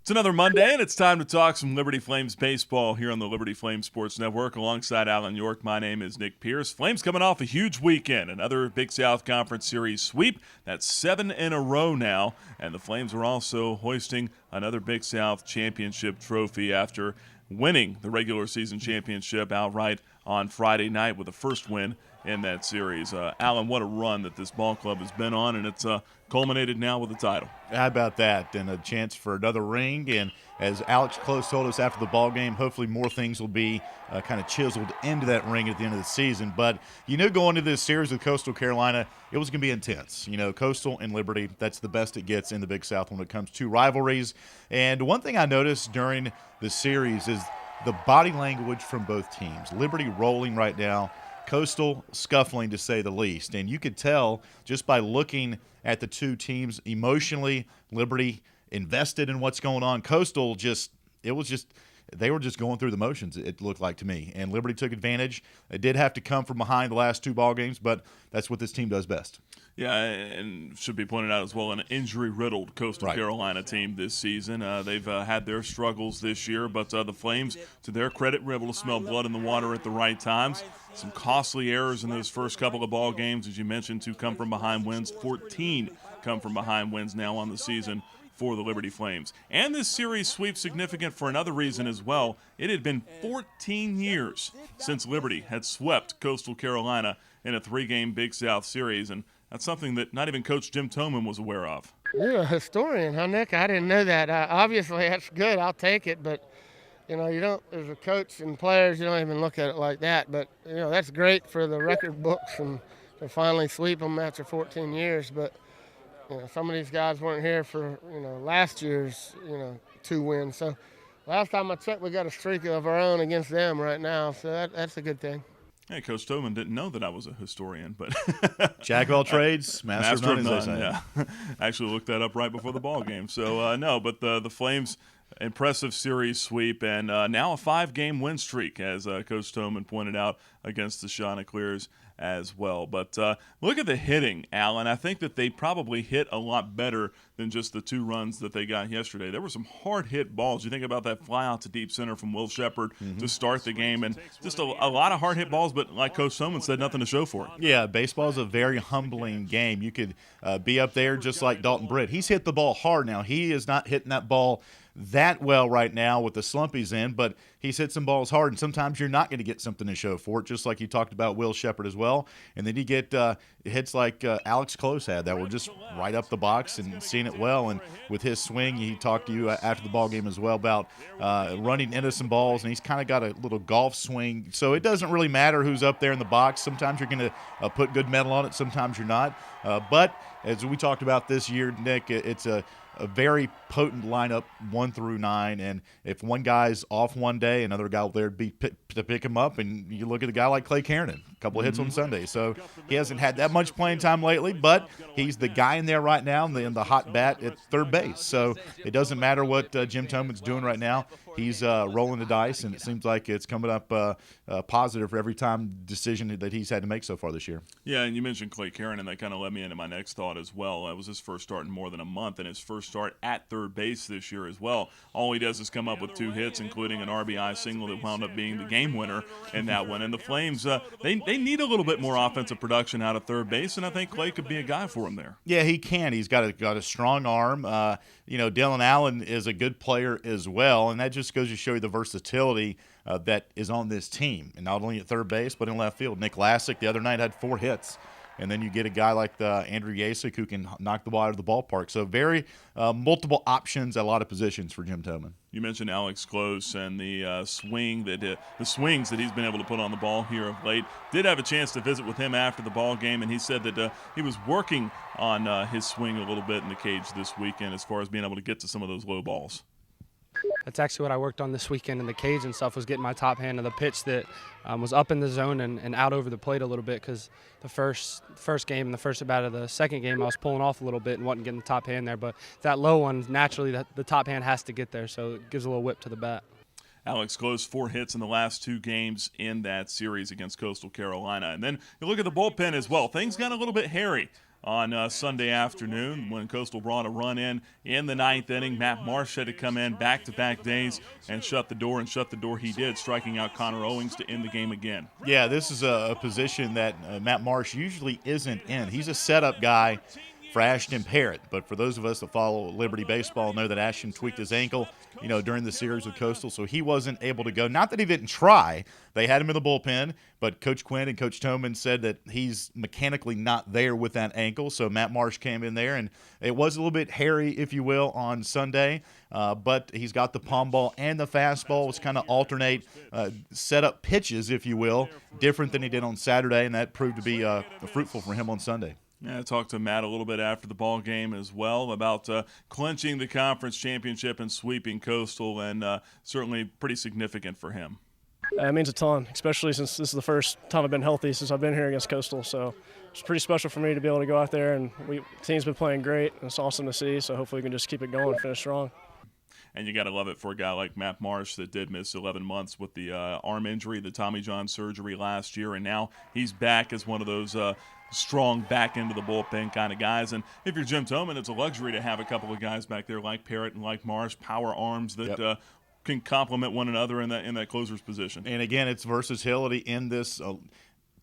It's another Monday, and it's time to talk some Liberty Flames baseball here on the Liberty Flames Sports Network. Alongside Alan York, my name is Nick Pierce. Flames coming off a huge weekend, another Big South Conference Series sweep. That's 7 in a row now, and the Flames are also hoisting another Big South championship trophy after winning the regular season championship outright on Friday night with the first win in that series. Alan, what a run that this ball club has been on, and it's culminated now with a title. How about that? And a chance for another ring. And as Alex Close told us after the ball game, hopefully more things will be kind of chiseled into that ring at the end of the season. But, going into this series with Coastal Carolina, it was going to be intense. Coastal and Liberty, that's the best it gets in the Big South when it comes to rivalries. And one thing I noticed during the series is the body language from both teams. Liberty rolling right now, Coastal scuffling to say the least. And you could tell just by looking at the two teams emotionally, Liberty invested in what's going on. Coastal they were just going through the motions, it looked like to me. And Liberty took advantage. It did have to come from behind the last two ball games, but that's what this team does best. Yeah, and should be pointed out as well, an injury-riddled Coastal Carolina team this season. They've had their struggles this year, but the Flames, to their credit, were able to smell blood in the water at the right times. Some costly errors in those first couple of ball games, as you mentioned, two come-from-behind wins. 14 come-from-behind wins now on the season for the Liberty Flames. And this series sweep significant for another reason as well. It had been 14 years since Liberty had swept Coastal Carolina in a 3-game Big South series, and that's something that not even Coach Jim Toman was aware of. You're a historian, huh, Nick? I didn't know that. Obviously, that's good. I'll take it, but you don't, as a coach and players, you don't even look at it like that. But that's great for the record books and to finally sweep them after 14 years. But some of these guys weren't here for last year's 2 wins. So last time I checked, we got a streak of our own against them right now. So that's a good thing. Hey, Coach Toman didn't know that I was a historian, but Jack of all trades, master of none, as they say. Yeah, actually looked that up right before the ball game. So no, but the Flames, impressive series sweep, and now a 5-game win streak, as Coach Toman pointed out, against the Chanticleers as well. But look at the hitting, Alan. I think that they probably hit a lot better than just the 2 runs that they got yesterday. There were some hard-hit balls. You think about that fly out to deep center from Will Shepard to start the game, and just a lot of hard-hit balls, but like Coach Toman said, nothing to show for it. Yeah, baseball is a very humbling game. You could be up there just like Dalton Britt. He's hit the ball hard now. He is not hitting that ball that well right now with the slump he's in, but he's hit some balls hard, and sometimes you're not going to get something to show for it, just like you talked about Will Shepard as well. And then you get hits like Alex Close had that were just right up the box and seeing it well. And with his swing, he talked to you after the ball game as well about running into some balls, and he's kind of got a little golf swing. So it doesn't really matter who's up there in the box. Sometimes you're going to put good metal on it, sometimes you're not. But as we talked about this year, Nick, it's a very potent lineup 1 through 9, and if one guy's off one day, another guy will there be to pick him up. And you look at a guy like Clay Kiernan, a couple of hits on Sunday, so he hasn't had that much playing time lately, but he's the guy in there right now, in the hot bat at third base. So it doesn't matter what Jim Toman's doing right now. He's rolling the dice, and it seems like it's coming up positive for every time decision that he's had to make so far this year. Yeah, and you mentioned Clay Kiernan, and that kind of led me into my next thought as well. That was his first start in more than a month, and his first start at third base this year as well. All he does is come up with 2 hits, including an RBI single that wound up being the game winner in that one. And the Flames, they need a little bit more offensive production out of third base, and I think Clay could be a guy for him there. Yeah, he can. He's got a strong arm. Dylan Allen is a good player as well, and that just goes to show you the versatility that is on this team, and not only at third base but in left field. Nick Lassick the other night had 4 hits. And then you get a guy like Andrew Yasek who can knock the ball out of the ballpark. So very multiple options at a lot of positions for Jim Toman. You mentioned Alex Close and the swings that he's been able to put on the ball here of late. Did have a chance to visit with him after the ball game, and he said that he was working on his swing a little bit in the cage this weekend as far as being able to get to some of those low balls. That's actually what I worked on this weekend in the cage and stuff, was getting my top hand of the pitch that was up in the zone and out over the plate a little bit, because the first game and the first at-bat of the second game I was pulling off a little bit and wasn't getting the top hand there. But that low one, naturally the top hand has to get there, so it gives a little whip to the bat. Alex Close, 4 hits in the last 2 games in that series against Coastal Carolina. And then you look at the bullpen as well. Things got a little bit hairy on Sunday afternoon when Coastal brought a run in the ninth inning. Matt Marsh had to come in back-to-back days and shut the door he did, striking out Connor Owings to end the game again. Yeah, this is a position that Matt Marsh usually isn't in. He's a setup guy for Ashton Parrott, but for those of us that follow Liberty baseball know that Ashton tweaked his ankle, during the series with Coastal, so he wasn't able to go. Not that he didn't try. They had him in the bullpen, but Coach Quinn and Coach Toman said that he's mechanically not there with that ankle, so Matt Marsh came in there, and it was a little bit hairy, if you will, on Sunday, but he's got the palm ball and the fastball. Was kind of alternate setup pitches, if you will, different than he did on Saturday, and that proved to be fruitful for him on Sunday. Yeah, I talked to Matt a little bit after the ball game as well about clinching the conference championship and sweeping Coastal, and certainly pretty significant for him. It means a ton, especially since this is the first time I've been healthy since I've been here against Coastal. So it's pretty special for me to be able to go out there, and the team's been playing great. And it's awesome to see, so hopefully we can just keep it going and finish strong. And you got to love it for a guy like Matt Marsh that did miss 11 months with the arm injury, the Tommy John surgery last year, and now he's back as one of those strong back into the bullpen kind of guys. And if you're Jim Toman, it's a luxury to have a couple of guys back there like Parrott and like Marsh, power arms that can complement one another in that closer's position. And again, it's versatility in this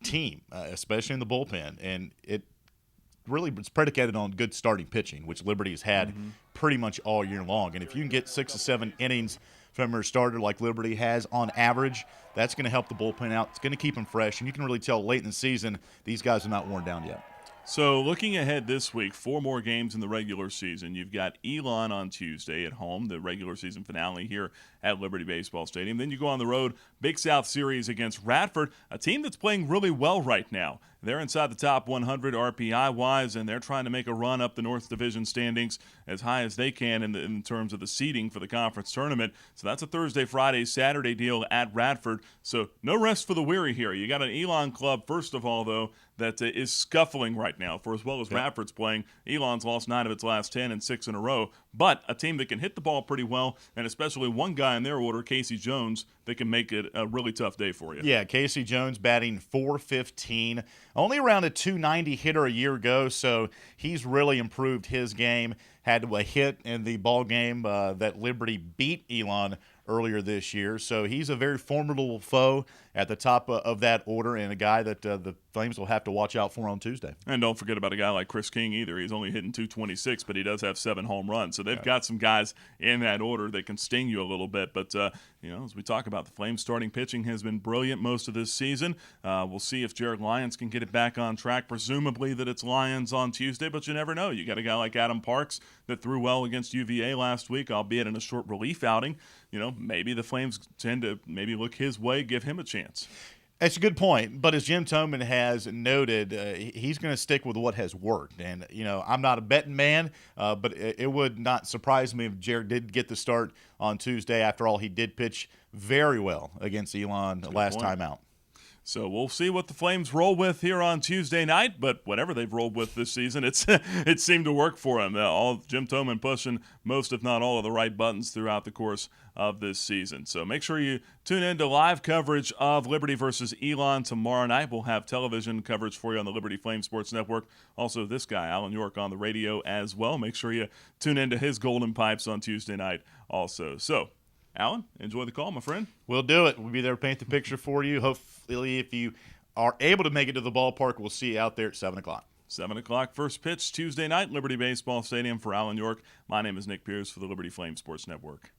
team, especially in the bullpen, and it's predicated on good starting pitching, which Liberty has had pretty much all year long. And if you can get 6 to 7 innings from your starter like Liberty has on average, that's going to help the bullpen out. It's going to keep them fresh, and you can really tell late in the season these guys are not worn down yet. So looking ahead this week, 4 more games in the regular season. You've got Elon on Tuesday at home, the regular season finale here at Liberty Baseball Stadium. Then you go on the road, Big South Series against Radford, a team that's playing really well right now. They're inside the top 100 RPI-wise, and they're trying to make a run up the North Division standings as high as they can in terms of the seeding for the conference tournament. So that's a Thursday, Friday, Saturday deal at Radford. So no rest for the weary here. You got an Elon club, first of all, though, that is scuffling right now. For as well as Radford's playing, Elon's lost 9 of its last 10 and 6 in a row. But a team that can hit the ball pretty well, and especially one guy in their order, Casey Jones, that can make it a really tough day for you. Yeah, Casey Jones batting .415, only around a .290 hitter a year ago, so he's really improved his game. Had a hit in the ball game that Liberty beat Elon earlier this year, so he's a very formidable foe at the top of that order, and a guy that the Flames will have to watch out for on Tuesday. And don't forget about a guy like Chris King either. He's only hitting .226, but he does have 7 home runs. So they've got some guys in that order that can sting you a little bit. But, as we talk about, the Flames starting pitching has been brilliant most of this season. We'll see if Jared Lyons can get it back on track. Presumably that it's Lyons on Tuesday, but you never know. You got a guy like Adam Parks that threw well against UVA last week, albeit in a short relief outing. Maybe the Flames tend to maybe look his way, give him a chance. That's a good point, but as Jim Toman has noted, he's going to stick with what has worked. And, I'm not a betting man, but it would not surprise me if Jared did get the start on Tuesday. After all, he did pitch very well against Elon last time out. So we'll see what the Flames roll with here on Tuesday night, but whatever they've rolled with this season, it seemed to work for them. All Jim Toman pushing most, if not all, of the right buttons throughout the course of this season. So make sure you tune in to live coverage of Liberty versus Elon tomorrow night. We'll have television coverage for you on the Liberty Flame Sports Network. Also, this guy, Alan York, on the radio as well. Make sure you tune in to his Golden Pipes on Tuesday night also. So, Alan, enjoy the call, my friend. We'll do it. We'll be there to paint the picture for you. Hopefully, if you are able to make it to the ballpark, we'll see you out there at 7 o'clock. 7 o'clock first pitch Tuesday night, Liberty Baseball Stadium. For Alan York, my name is Nick Pierce for the Liberty Flame Sports Network.